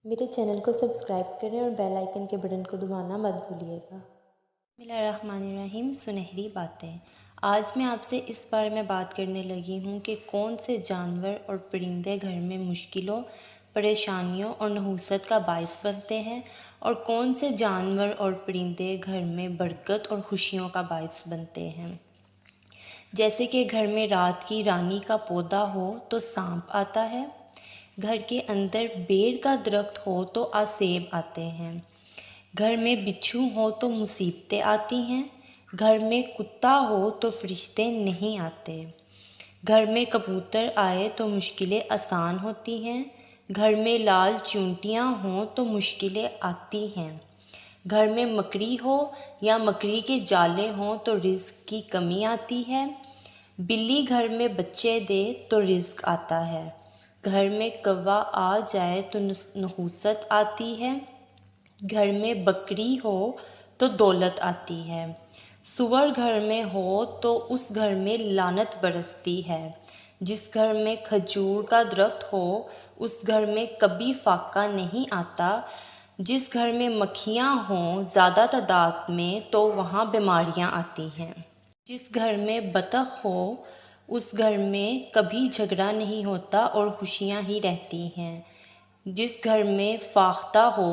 میرے چینل کو سبسکرائب کریں اور بیل آئیکن کے بٹن کو دبانا مت بھولیے گا۔ بسم اللہ الرحمن الرحیم۔ سنہری باتیں۔ آج میں آپ سے اس بارے میں بات کرنے لگی ہوں کہ کون سے جانور اور پرندے گھر میں مشکلوں، پریشانیوں اور نحوست کا باعث بنتے ہیں، اور کون سے جانور اور پرندے گھر میں برکت اور خوشیوں کا باعث بنتے ہیں۔ جیسے کہ گھر میں رات کی رانی کا پودا ہو تو سانپ آتا ہے، گھر کے اندر بیر کا درخت ہو تو آسیب آتے ہیں، گھر میں بچھو ہو تو مصیبتیں آتی ہیں، گھر میں کتا ہو تو فرشتے نہیں آتے، گھر میں کبوتر آئے تو مشکلیں آسان ہوتی ہیں، گھر میں لال چونٹیاں ہوں تو مشکلیں آتی ہیں، گھر میں مکڑی ہو یا مکڑی کے جالے ہوں تو رزق کی کمی آتی ہے، بلی گھر میں بچے دے تو رزق آتا ہے، گھر میں کوا آ جائے تو نحوست آتی ہے، گھر میں بکری ہو تو دولت آتی ہے، سور گھر میں ہو تو اس گھر میں لعنت برستی ہے، جس گھر میں کھجور کا درخت ہو اس گھر میں کبھی فاقہ نہیں آتا، جس گھر میں مکھیاں ہوں زیادہ تعداد میں تو وہاں بیماریاں آتی ہیں، جس گھر میں بطخ ہو اس گھر میں کبھی جھگڑا نہیں ہوتا اور خوشیاں ہی رہتی ہیں، جس گھر میں فاختہ ہو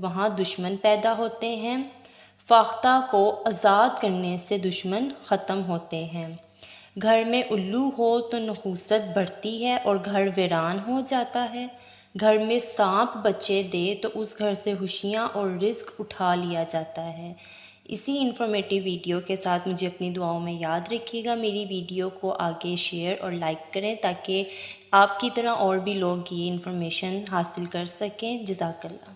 وہاں دشمن پیدا ہوتے ہیں، فاختہ کو آزاد کرنے سے دشمن ختم ہوتے ہیں، گھر میں الو ہو تو نحوست بڑھتی ہے اور گھر ویران ہو جاتا ہے، گھر میں سانپ بچے دے تو اس گھر سے خوشیاں اور رزق اٹھا لیا جاتا ہے۔ اسی انفارمیٹیو ویڈیو کے ساتھ مجھے اپنی دعاؤں میں یاد رکھیے گا۔ میری ویڈیو کو آگے شیئر اور لائک کریں تاکہ آپ کی طرح اور بھی لوگ یہ انفارمیشن حاصل کر سکیں۔ جزاک اللہ۔